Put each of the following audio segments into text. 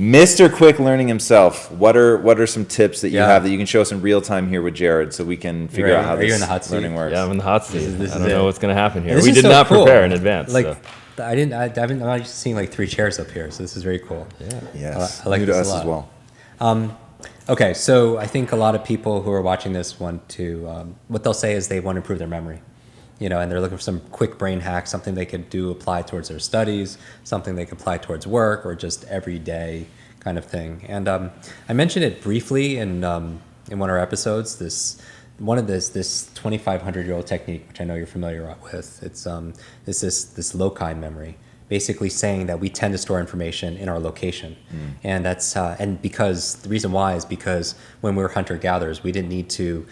Mr. Kwik learning himself. What are some tips that you have that you can show us in real time here with Jared, so we can figure out how this learning works? Yeah, I'm in the hot seat. This I don't know what's going to happen here. This We did so not cool. prepare in advance. Like, so. I'm not used to seeing like 3 chairs up here, so this is very cool. Yeah. Yes. I like New to this us a as lot. well. Okay, so I think a lot of people who are watching this want to, what they'll say is they want to improve their memory, and they're looking for some quick brain hack, something they could apply towards their studies, something they could apply towards work, or just everyday kind of thing. And I mentioned it briefly in one of our episodes. This 2,500-year-old technique, which I know you're familiar with. It's this loci memory, basically saying that we tend to store information in our location. And that's because the reason why is because when we were hunter-gatherers, we didn't need to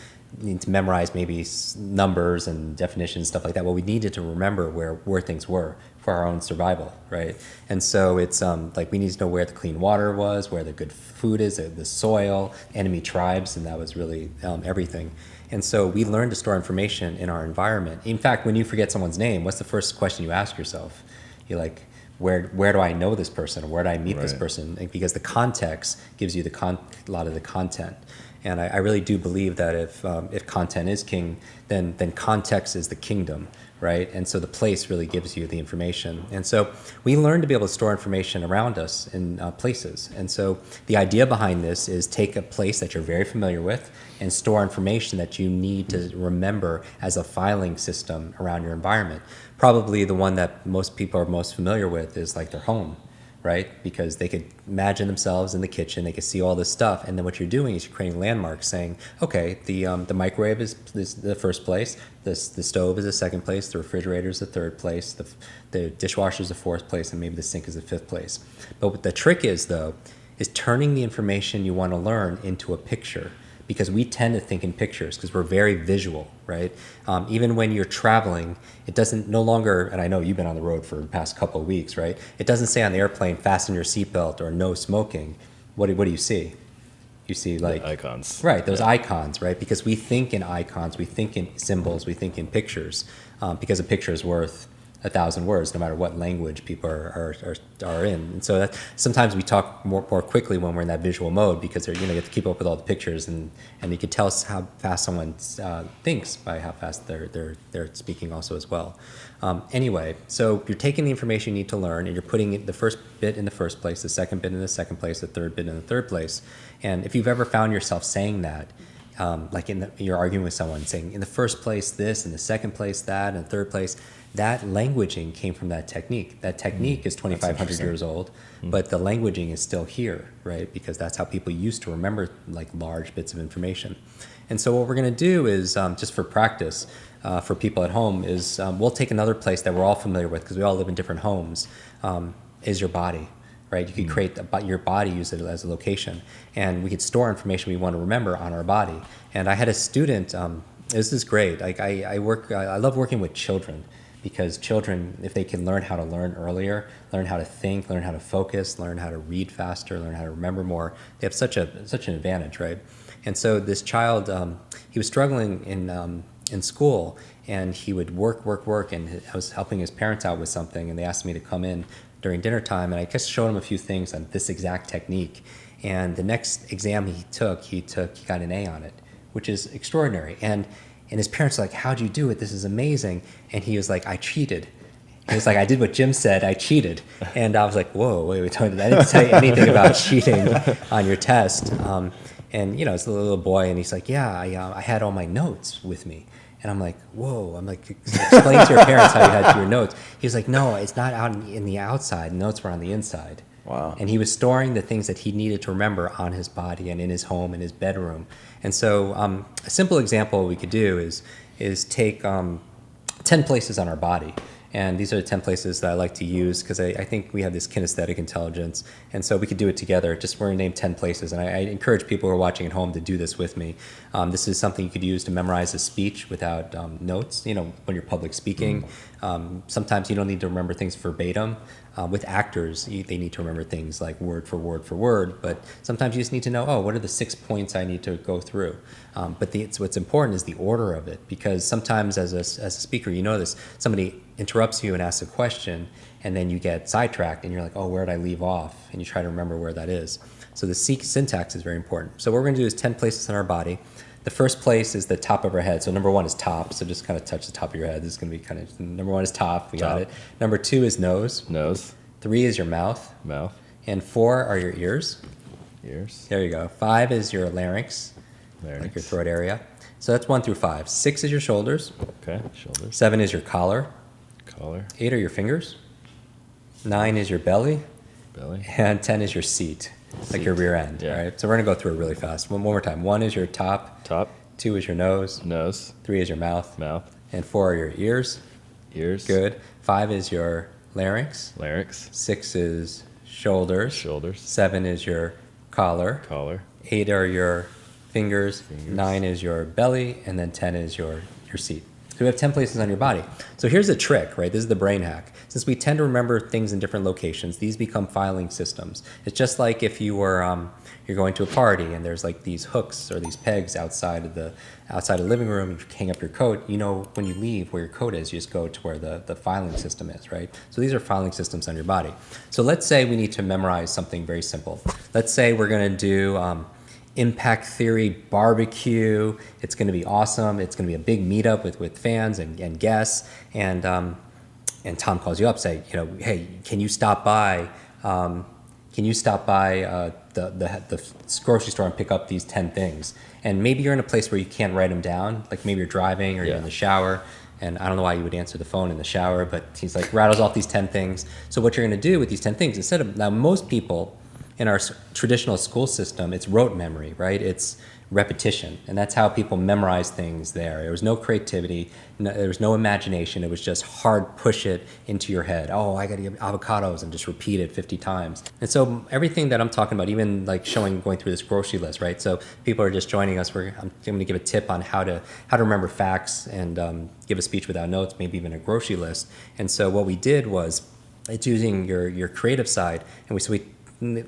memorize maybe numbers and definitions, stuff like that. Well, we needed to remember where things were for our own survival, right? And so it's like we need to know where the clean water was, where the good food is, the soil, enemy tribes, and that was really everything. And so we learned to store information in our environment. In fact, when you forget someone's name, what's the first question you ask yourself? You're like, where do I know this person? Or where do I meet this person? Because the context gives you a lot of the content. And I really do believe that if content is king, then context is the kingdom, right? And so the place really gives you the information. And so we learn to be able to store information around us in places. And so the idea behind this is take a place that you're very familiar with and store information that you need to remember as a filing system around your environment. Probably the one that most people are most familiar with is like their home, right? Because they could imagine themselves in the kitchen, they could see all this stuff, and then what you're doing is you're creating landmarks saying, okay, the microwave is the first place, the stove is the second place, the refrigerator is the third place, the dishwasher is the fourth place, and maybe the sink is the fifth place. But what the trick is, though, is turning the information you want to learn into a picture. Because we tend to think in pictures because we're very visual, right? Even when you're traveling, it doesn't no longer, and I know you've been on the road for the past couple of weeks, right? It doesn't say on the airplane, fasten your seatbelt or no smoking. What do you see? You see like the icons. Right, those icons, right? Because we think in icons, we think in symbols, we think in pictures, because a picture is worth 1,000 words, no matter what language people are in. And so that sometimes we talk more quickly when we're in that visual mode because you have to keep up with all the pictures, and you can tell how fast someone thinks by how fast they're speaking also as well. Anyway, so you're taking the information you need to learn and you're putting the first bit in the first place, the second bit in the second place, the third bit in the third place. And if you've ever found yourself saying that, like you're arguing with someone saying in the first place this, in the second place that, and the third place, that languaging came from that technique. That technique is 2,500 years old, but the languaging is still here, right? Because that's how people used to remember like large bits of information. And so what we're going to do is, just for practice, for people at home, is we'll take another place that we're all familiar with because we all live in different homes, is your body. Right, you could create your body, use it as a location, and we could store information we want to remember on our body. And I had a student. This is great. Like I love working with children because children, if they can learn how to learn earlier, learn how to think, learn how to focus, learn how to read faster, learn how to remember more, they have such an advantage, right? And so this child, he was struggling in school, and he would work, and I was helping his parents out with something, and they asked me to come in during dinner time, and I just showed him a few things on this exact technique. And the next exam he got an A on it, which is extraordinary. And his parents were like, how'd you do it? This is amazing. And he was like, I cheated. He was like, I did what Jim said, I cheated. And I was like, whoa, wait, I didn't tell you anything about cheating on your test. And it's a little boy, and he's like, yeah, I had all my notes with me. And I'm like, whoa, explain to your parents how you had your notes. He was like, no, it's not out in the outside. The notes were on the inside. Wow. And he was storing the things that he needed to remember on his body and in his home, in his bedroom. And so a simple example we could do is take 10 places on our body. And these are the 10 places that I like to use because I think we have this kinesthetic intelligence. And so we could do it together. We're going to name 10 places. And I encourage people who are watching at home to do this with me. This is something you could use to memorize a speech without notes, when you're public speaking. Sometimes you don't need to remember things verbatim. With actors, they need to remember things like word for word. But sometimes you just need to know, what are the 6 points I need to go through? But what's important is the order of it, because sometimes as a speaker, this, somebody interrupts you and asks a question, and then you get sidetracked and you're like, oh, where did I leave off? And you try to remember where that is. So the syntax is very important. So what we're going to do is 10 places in our body. The first place is the top of our head. So number 1 is top. So just kind of touch the top of your head. This is going to be kind of, number 1 is top. We got it. Number 2 is nose. Nose. 3 is your mouth. Mouth. And 4 are your ears. Ears. There you go. 5 is your larynx. Like your throat area. So that's 1 through 5. 6 is your shoulders. Okay, shoulders. 7 is your collar. Collar. 8 are your fingers. 9 is your belly. Belly. And 10 is your seat. Like your rear end, right? So we're going to go through it really fast. One more time. 1 is your top. Top. 2 is your nose. Nose. 3 is your mouth. Mouth. And 4 are your ears. Ears. Good. 5 is your larynx. Larynx. 6 is shoulders. Shoulders. 7 is your collar. Collar. 8 are your fingers. 9 is your belly. And then 10 is your seat. So we have 10 places on your body. So here's the trick, right? This is the brain hack. Since we tend to remember things in different locations, these become filing systems. It's just like if you were you're going to a party and there's like these hooks or these pegs outside of the living room. You hang up your coat. You know when you leave where your coat is, you just go to where the filing system is, right? So these are filing systems on your body. So let's say we need to memorize something very simple. Let's say we're going to do impact theory barbecue. It's going to be awesome. It's going to be a big meetup with fans and guests. And Tom calls you up, say, hey, can you stop by the grocery store and pick up these 10 things? And maybe you're in a place where you can't write them down, like maybe you're driving or you're in the shower. And I don't know why you would answer the phone in the shower, but he's like rattles off these 10 things. So what you're going to do with these 10 things, now most people in our traditional school system, it's rote memory, right? It's repetition. And that's how people memorize things there. There was no creativity. There was no imagination. It was just hard push it into your head. Oh, I got to get avocados and just repeat it 50 times. And so everything that I'm talking about, even like going through this grocery list, right? So people are just joining us. I'm going to give a tip on how to remember facts and give a speech without notes, maybe even a grocery list. And so what we did was, it's using your creative side. And we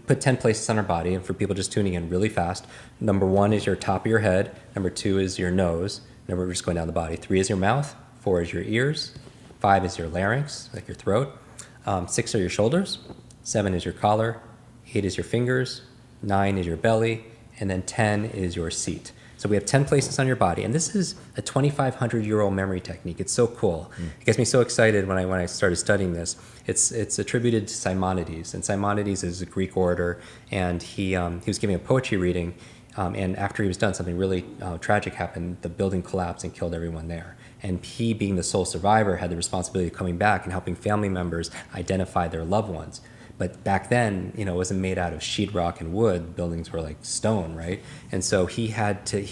put 10 places on our body, and for people just tuning in really fast, number 1 is your top of your head, number 2 is your nose, we're just going down the body, 3 is your mouth, 4 is your ears, 5 is your larynx, like your throat, 6 are your shoulders, 7 is your collar, 8 is your fingers, 9 is your belly, and then 10 is your seat. So we have 10 places on your body, and this is a 2,500-year-old memory technique. It's so cool. It gets me so excited when I started studying this. It's attributed to Simonides, and Simonides is a Greek orator, and he was giving a poetry reading, and after he was done, something really tragic happened. The building collapsed and killed everyone there. And he, being the sole survivor, had the responsibility of coming back and helping family members identify their loved ones. But back then, it wasn't made out of sheetrock and wood. Buildings were like stone, right? And so he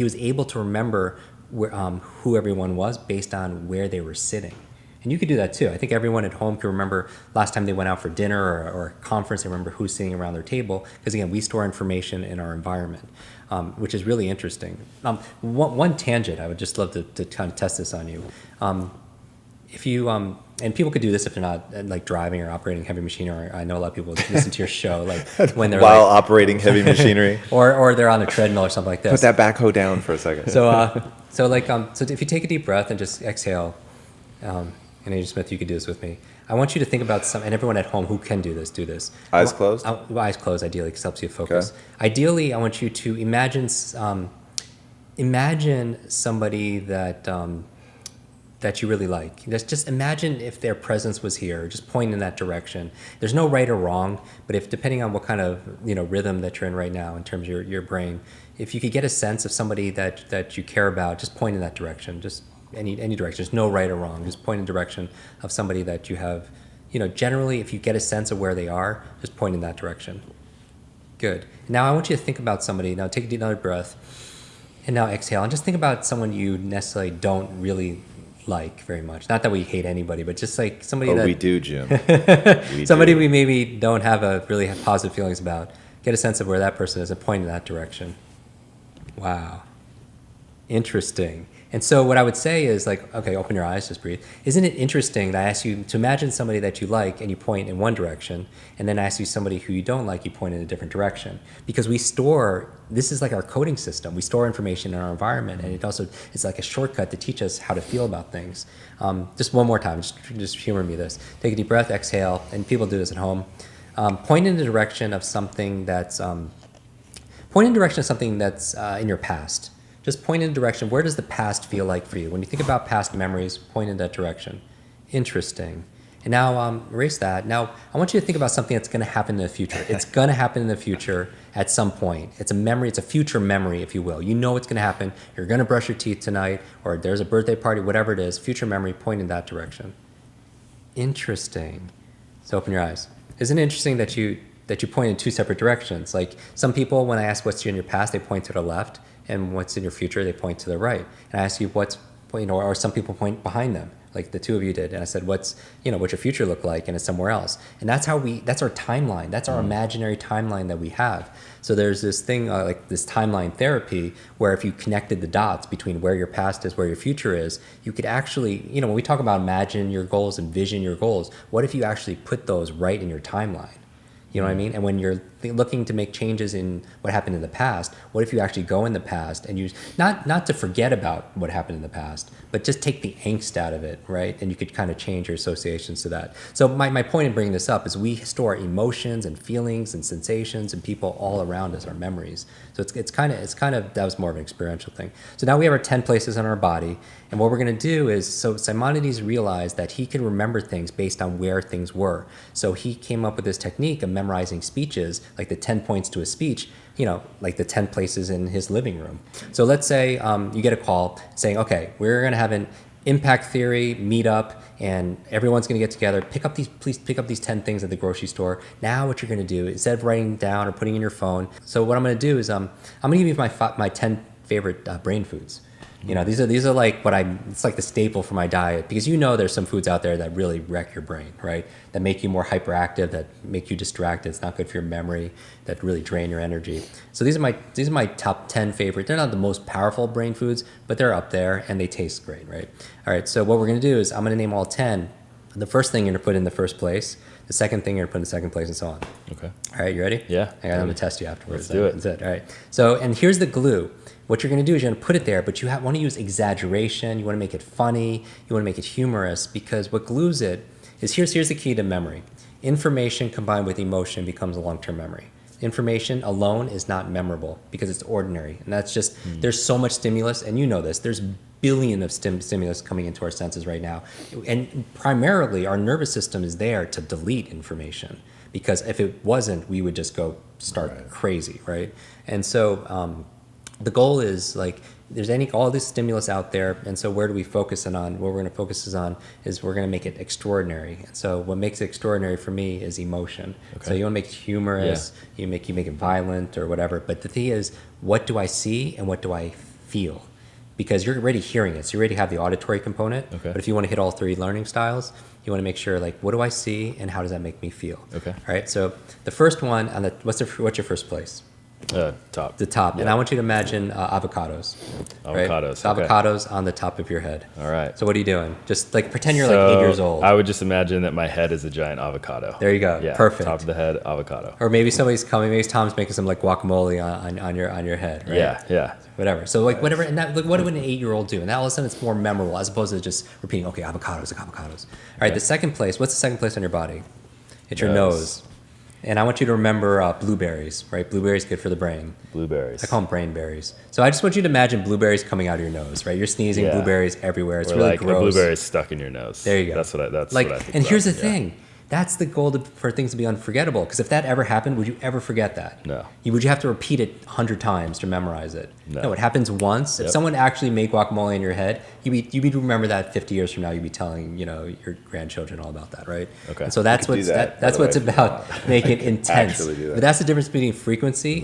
was able to remember who everyone was based on where they were sitting. And you could do that too. I think everyone at home can remember last time they went out for dinner or a conference, they remember who's sitting around their table. Because again, we store information in our environment, which is really interesting. One tangent, I would just love to kind of test this on you. If you, and people could do this if they're not like driving or operating heavy machinery. I know a lot of people listen to your show like when they're while operating heavy machinery, or they're on a treadmill or something like this. Put that backhoe down for a second. So if you take a deep breath and just exhale, and Agent Smith, you could do this with me. I want you to think about and everyone at home who can do this. Eyes closed? Eyes closed, ideally, because it helps you focus. Okay. Ideally, I want you to imagine somebody that you really like. Just imagine if their presence was here, just point in that direction. There's no right or wrong, but if depending on what kind of rhythm that you're in right now in terms of your brain, if you could get a sense of somebody that you care about, just point in that direction. Just any direction. There's no right or wrong. Just point in the direction of somebody that you have. Generally, if you get a sense of where they are, just point in that direction. Good. Now I want you to think about somebody. Now take another breath, and now exhale, and just think about someone you necessarily don't really like very much. Not that we hate anybody, but just like somebody that we do, Jim. We maybe don't really have positive feelings about. Get a sense of where that person is and point in that direction. Wow. Interesting. And so what I would say is like, okay, open your eyes, just breathe. Isn't it interesting that I ask you to imagine somebody that you like and you point in one direction, and then I ask you somebody who you don't like, you point in a different direction? Because we store, this is like our coding system. We store information in our environment, and it's like a shortcut to teach us how to feel about things. Just one more time, just humor me this. Take a deep breath, exhale, and people do this at home. Point in the direction of something that's, in your past. Just point in a direction. Where does the past feel like for you? When you think about past memories, point in that direction. Interesting. And now erase that. Now I want you to think about something that's going to happen in the future. It's going to happen in the future at some point. It's a memory. It's a future memory, if you will. You know it's going to happen. You're going to brush your teeth tonight, or there's a birthday party, whatever it is. Future memory, point in that direction. Interesting. So open your eyes. Isn't it interesting that you point in two separate directions? Like some people, when I ask what's in your past, they point to the left. And what's in your future, they point to the right. And I ask you or some people point behind them, like the two of you did. And I said, what's your future look like? And it's somewhere else. And that's our timeline. That's our imaginary timeline that we have. So there's this thing like this timeline therapy, where if you connected the dots between where your past is, where your future is, you could actually, when we talk about imagine your goals, envision your goals, what if you actually put those right in your timeline? You know what I mean? And when you're looking to make changes in what happened in the past, what if you actually go in the past and use, not to forget about what happened in the past, but just take the angst out of it, right? And you could kind of change your associations to that. So my point in bringing this up is we store emotions and feelings and sensations and people all around us, our memories. So it's kind of that was more of an experiential thing. So now we have our 10 places on our body. And what we're going to do is, so Simonides realized that he could remember things based on where things were. So he came up with this technique of memorizing speeches, like the 10 points to a speech, like the 10 places in his living room. So let's say you get a call saying, okay, we're going to have an impact theory meetup, and everyone's going to get together. Please pick up these 10 things at the grocery store. Now what you're going to do, instead of writing down or putting in your phone, so what I'm going to do is I'm going to give you my 10 favorite brain foods. These are like it's like the staple for my diet, because there's some foods out there that really wreck your brain, right? That make you more hyperactive, that make you distracted. It's not good for your memory, that really drain your energy. So these are my top 10 favorite. They're not the most powerful brain foods, but they're up there and they taste great, right? All right, so what we're gonna do is I'm gonna name all 10. The first thing you're gonna put in the first place, the second thing you're gonna put in the second place, and so on. Okay. All right, you ready? Yeah. I'm gonna test you afterwards. Let's do it. That's it. All right. So, and here's the glue. What you're going to do is you're going to put it there, but you want to use exaggeration. You want to make it funny. You want to make it humorous, because what glues it is, here's the key to memory. Information combined with emotion becomes a long-term memory. Information alone is not memorable because it's ordinary. And that's just, there's so much stimulus, and you know this, there's billion of stimulus coming into our senses right now. And primarily our nervous system is there to delete information, because if it wasn't, we would just go start crazy, right? And so, the goal is like there's all this stimulus out there, and so where do we focus on? What we're going to focus on is we're going to make it extraordinary. And so what makes it extraordinary for me is emotion. Okay. So you want to make it humorous, you make it violent or whatever. But the thing is, what do I see and what do I feel? Because you're already hearing it, so you already have the auditory component. Okay. But if you want to hit all three learning styles, you want to make sure, like, what do I see and how does that make me feel? Okay. All right. So the first one what's your first place? Top. The top. Yeah. And I want you to imagine avocados. Avocados. Right? So avocados on the top of your head. All right. So what are you doing? Just like pretend you're like 8 years old. I would just imagine that my head is a giant avocado. There you go. Yeah. Perfect. Top of the head, avocado. Or maybe somebody's coming. Maybe Tom's making some like guacamole on your head. Right? Yeah. Yeah. Whatever. So like whatever. And that, like, what would an 8-year-old do? And that all of a sudden it's more memorable as opposed to just repeating. Okay, avocados. All right. The second place. What's the second place on your body? It's your nose. And I want you to remember blueberries, right? Blueberries good for the brain. Blueberries. I call them brain berries. So I just want you to imagine blueberries coming out of your nose, right? You're sneezing, blueberries everywhere. It's really gross. A blueberry stuck in your nose. There you go. That's what I think. And here's the thing. That's the goal for things to be unforgettable. Because if that ever happened, would you ever forget that? No. Would you have to repeat it 100 times to memorize it? No. It happens once. If someone actually made guacamole in your head, you'd be remember that 50 years from now. You'd be telling your grandchildren all about that, right? Okay. And so that's what's about. Make it intense. But that's the difference between frequency,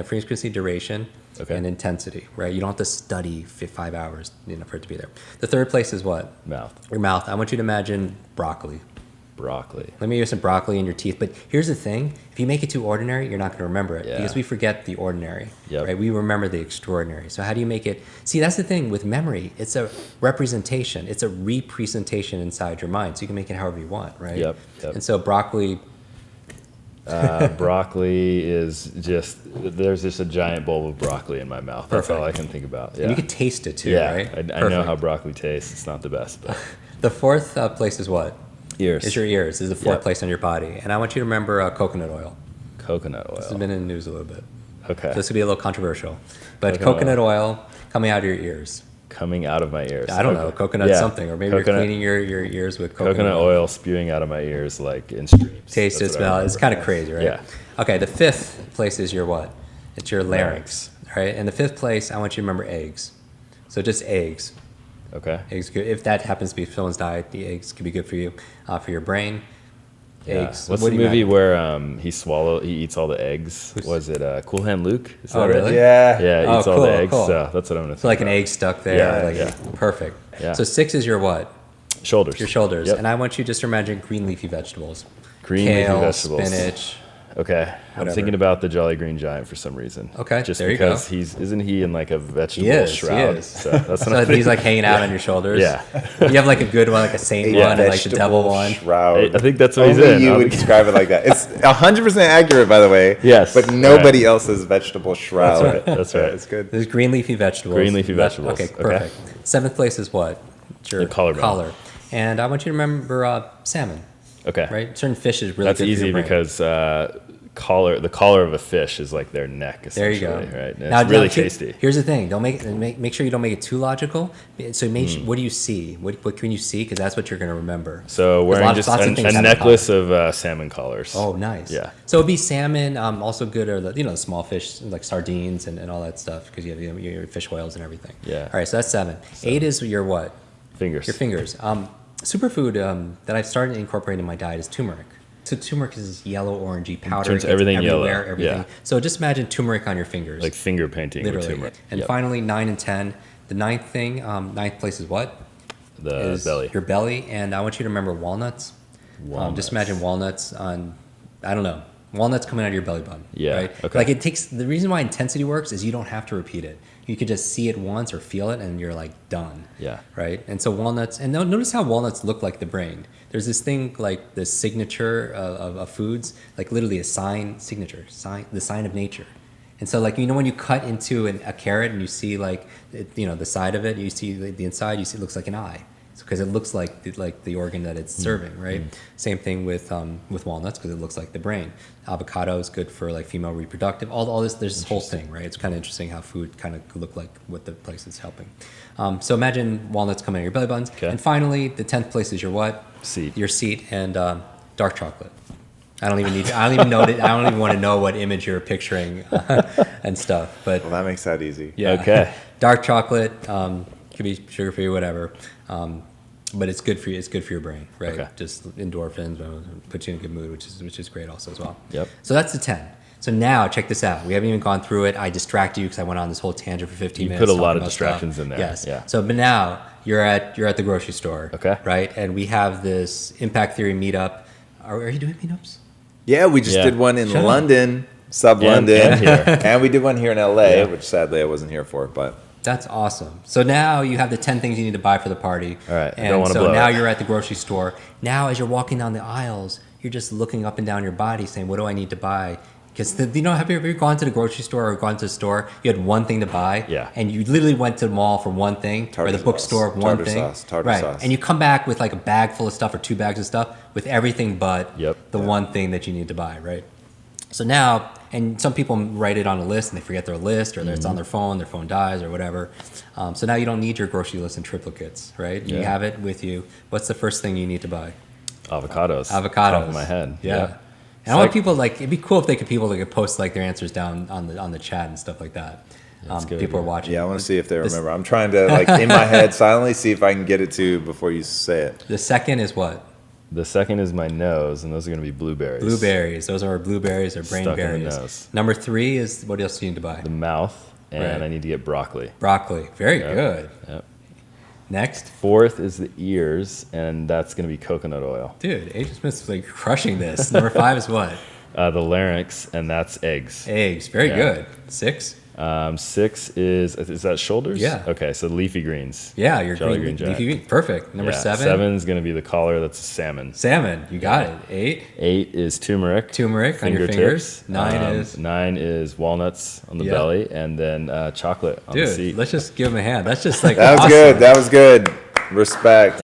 frequency, duration, and intensity, right? You don't have to study 5 hours, for it to be there. The third place is what? Mouth. Your mouth. I want you to imagine broccoli. Broccoli. Let me use some broccoli in your teeth. But here's the thing. If you make it too ordinary, you're not going to remember it because we forget the ordinary, right? We remember the extraordinary. So how do you make it? See, that's the thing with memory. It's a representation. It's a representation inside your mind. So you can make it however you want, right? Yep. And so broccoli... broccoli is there's just a giant bowl of broccoli in my mouth. That's all I can think about. Yeah. And you can taste it too, right? I know how broccoli tastes. It's not the best, but... The fourth place is what? Ears. Is your ears. This is the fourth place on your body. And I want you to remember coconut oil. Coconut oil. This has been in the news a little bit. Okay. So this could be a little controversial. But coconut oil coming out of your ears. Coming out of my ears. I don't know. Coconut something. Or maybe you're cleaning your ears with coconut oil spewing out of my ears like in streams. Taste it, smell it. It's kind of crazy, right? Yeah. Okay, the fifth place is your what? It's your larynx, right? And the fifth place, I want you to remember eggs. So just eggs. Okay. Eggs good. If that happens to be someone's diet, the eggs could be good for you, for your brain. Eggs. What's the movie where he eats all the eggs? Was it Cool Hand Luke? Is that really? Right? Yeah. Yeah, he eats all the eggs. Cool. So that's what I'm gonna. So like an egg stuck there. Perfect. Yeah. So 6 is your what? Shoulders. Your shoulders. Yep. And I want you just to imagine green leafy vegetables. Leafy vegetables. Spinach. Okay. I'm thinking about the Jolly Green Giant for some reason. Okay. Just there because isn't he in like a vegetable shroud? He is. So that's what he's like hanging out on your shoulders. Yeah. You have like a good one, like a saint one, and like the devil one. Shroud. I think that's what he's in. You would describe it like that. It's 100% accurate, by the way. Yes. But nobody else's vegetable shroud. That's right. It's good. There's green leafy vegetables. Okay, perfect. 7th place is what? It's your collar. And I want you to remember salmon. Okay. Right? Certain fish is really That's good easy for your brain. because the collar of a fish is like their neck, essentially. There you go. Right? And it's really tasty. Here's the thing: don't make sure you don't make it too logical. So what do you see? What can you see? Because that's what you're going to remember. So wearing just a necklace of salmon collars. Oh, nice. Yeah. So it'd be salmon. Also good are the small fish like sardines and all that stuff because you have your fish oils and everything. Yeah. All right. So that's 7. 8 is your what? Fingers. Your fingers. Superfood that I've started incorporating in my diet is turmeric. So turmeric is yellow, orangey powder. Turns everything yellow. Everything. Yeah. So just imagine turmeric on your fingers. Like finger painting with turmeric. And finally, 9 and 10. The ninth place is what? The belly. Your belly. And I want you to remember walnuts. Just imagine walnuts walnuts coming out of your belly button. Yeah. Right? Okay. Like the reason why intensity works is you don't have to repeat it. You could just see it once or feel it and you're like done. Yeah. Right. And so walnuts, and notice how walnuts look like the brain. There's this thing like the signature of foods, like literally the sign of nature. And so like, when you cut into a carrot and you see like, the side of it, you see the inside, you see it looks like an eye. Because it looks like the organ that it's serving, right? Same thing with walnuts because it looks like the brain. Avocado is good for like female reproductive. All this, there's this whole thing, right? It's kind of interesting how food kind of look like what the place is helping. So imagine walnuts coming out of your belly buttons. Okay. And finally, the 10th place is your what? Seat. Your seat and dark chocolate. I don't even want to know what image you're picturing and stuff. But well, that makes that easy. Yeah. Okay. Dark chocolate could be sugar free, whatever. But it's good for you. It's good for your brain, right? Okay. Just endorphins, puts you in a good mood, which is great also as well. Yep. So that's the 10. So now check this out. We haven't even gone through it. I distracted you because I went on this whole tangent for 15 minutes. You put a lot of distractions in there. Yes. Yeah. So but now you're at the grocery store. Okay. Right, and we have this Impact Theory meetup. Are you doing meetups? Yeah, we just did one in London, London, and we did one here in LA, which sadly I wasn't here for, but. That's awesome. So now you have the 10 things you need to buy for the party. All right. And so now you're at the grocery store. Now as you're walking down the aisles, you're just looking up and down your body saying, what do I need to buy? Because, have you ever gone to the grocery store or gone to the store, you had one thing to buy, and you literally went to the mall for one thing, or the bookstore for one thing. Tartar sauce. And you come back with like a bag full of stuff or 2 bags of stuff with everything but the one thing that you need to buy, right? So now, and some people write it on a list and they forget their list, or it's on their phone dies or whatever. So now you don't need your grocery list in triplicates, right? You have it with you. What's the first thing you need to buy? Avocados. Top of my head. Yeah. And I want people it'd be cool if people could post like their answers down on the chat and stuff like that. People are watching. Yeah, I want to see if they remember. I'm trying to in my head silently see if I can get it to before you say it. The second is what? The second is my nose, and those are going to be blueberries. Blueberries. Those are our blueberries or brain Stuck berries. in the nose. Number 3 is, what else do you need to buy? The mouth, and I need to get broccoli. Broccoli. Very good. Yep. Next. 4th is the ears, and that's going to be coconut oil. Dude, Agent Smith's like crushing this. Number 5 is what? The larynx, and that's eggs. Eggs. Very good. 6. 6 is that shoulders? Yeah. Okay, so leafy greens. Yeah, your Jelly green green jack. leafy green. Perfect. Number 7. 7 is going to be the collar. That's salmon. Salmon. You got it. 8. 8 is turmeric. Turmeric on your fingers. 9 is 9 is walnuts on the belly, and then chocolate on the seat. Let's just give him a hand. That's just like that was awesome. good. That was good. Respect.